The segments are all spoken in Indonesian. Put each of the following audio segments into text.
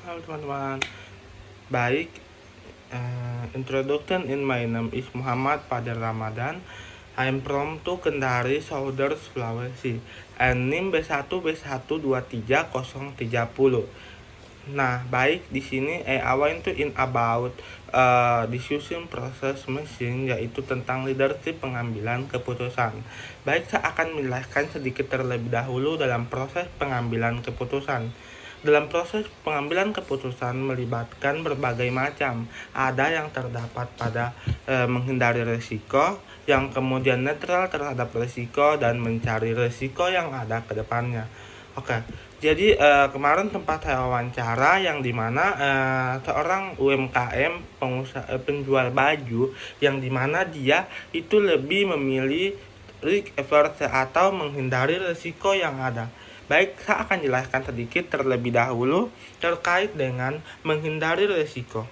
Halo teman-teman. Baik, introduction in my name is Muhammad Fadil Ramadan. I am from to Kendari, Southern Sulawesi. And NIM B1B1230030. Nah, baik di sini I want to in about decision process machine, yaitu tentang leadership pengambilan keputusan. Baik, saya akan menjelaskan sedikit terlebih dahulu dalam proses pengambilan keputusan. Dalam proses pengambilan keputusan melibatkan berbagai macam. Ada yang terdapat pada menghindari risiko, yang kemudian netral terhadap risiko, dan mencari risiko yang ada ke depannya. Oke, jadi kemarin tempat saya wawancara yang dimana seorang UMKM penjual baju, yang dimana dia itu lebih memilih risk averse atau menghindari risiko yang ada. Baik, saya akan jelaskan sedikit terlebih dahulu terkait dengan menghindari risiko.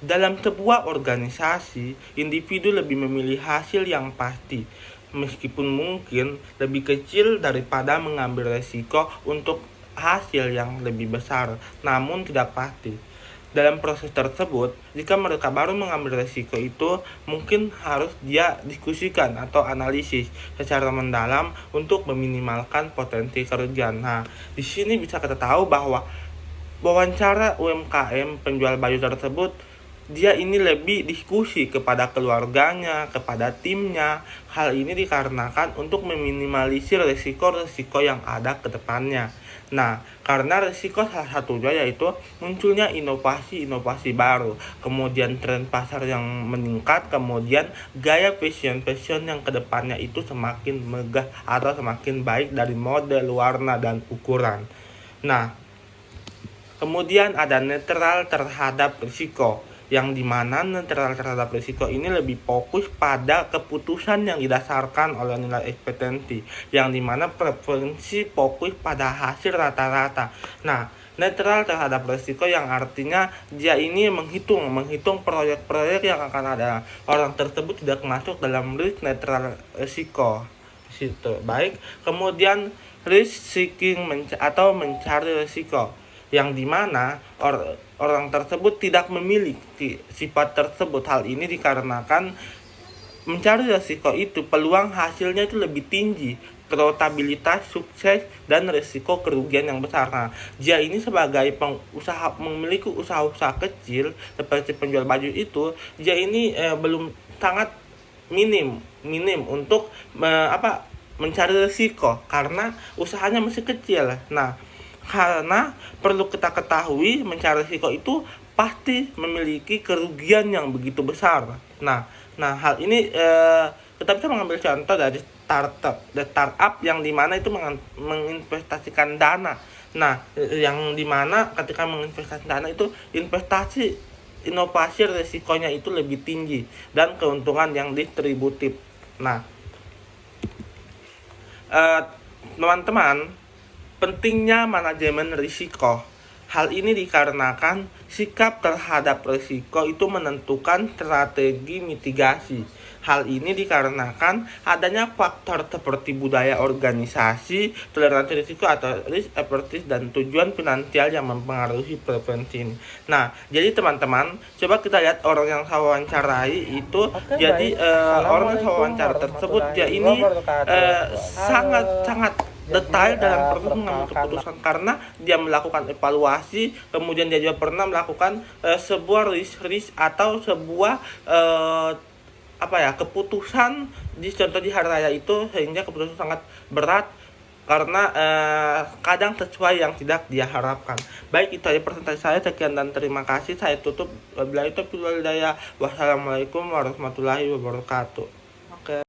Dalam sebuah organisasi, individu lebih memilih hasil yang pasti, meskipun mungkin lebih kecil daripada mengambil risiko untuk hasil yang lebih besar, namun tidak pasti. Dalam proses tersebut, jika mereka baru mengambil risiko itu, mungkin harus dia diskusikan atau analisis secara mendalam untuk meminimalkan potensi kerugian. Nah, di sini bisa kita tahu bahwa wawancara UMKM penjual baju tersebut, dia ini lebih diskusi kepada keluarganya, kepada timnya. Hal ini dikarenakan untuk meminimalisir risiko-risiko yang ada ke depannya. Nah, karena risiko salah satunya yaitu munculnya inovasi-inovasi baru, kemudian tren pasar yang meningkat, kemudian gaya fashion yang kedepannya itu semakin megah atau semakin baik dari model, warna, dan ukuran. Nah, kemudian ada netral terhadap risiko, yang dimana netral terhadap risiko ini lebih fokus pada keputusan yang didasarkan oleh nilai ekspektasi, yang dimana preferensi fokus pada hasil rata-rata. Nah, netral terhadap risiko yang artinya dia ini menghitung proyek-proyek yang akan ada. Orang tersebut tidak masuk dalam risk netral risiko. Situ. Baik, kemudian risk seeking atau mencari risiko, yang dimana orang tersebut tidak memiliki sifat tersebut. Hal ini dikarenakan mencari risiko itu peluang hasilnya itu lebih tinggi, probabilitas sukses dan risiko kerugian yang besar. Nah, dia ini sebagai pengusaha, memiliki usaha-usaha kecil seperti penjual baju itu, dia ini belum sangat minim untuk mencari risiko karena usahanya masih kecil. Nah, karena perlu kita ketahui, mencari risiko itu pasti memiliki kerugian yang begitu besar. Nah, hal ini kita bisa mengambil contoh dari startup yang dimana itu menginvestasikan dana. Nah, yang dimana ketika menginvestasikan dana itu investasi inovasi risikonya itu lebih tinggi dan keuntungan yang distributif. Nah, teman-teman, pentingnya manajemen risiko. Hal ini dikarenakan sikap terhadap risiko itu menentukan strategi mitigasi. Hal ini dikarenakan adanya faktor seperti budaya organisasi, toleransi risiko atau risk averse, dan tujuan finansial yang mempengaruhi preferensi ini. Nah, jadi teman-teman, coba kita lihat orang yang saya wawancarai itu. Jadi orang yang saya wawancara tersebut dia ini sangat detail dalam proses mengambil keputusan, karena dia melakukan evaluasi, kemudian dia juga pernah melakukan sebuah risk atau sebuah keputusan contoh di hari raya itu, sehingga keputusan sangat berat karena kadang sesuai yang tidak dia harapkan. Baik, itu aja presentasi saya. Sekian dan terima kasih. Saya tutup. Wabillahi taufiq wal hidayah. Wassalamualaikum warahmatullahi wabarakatuh.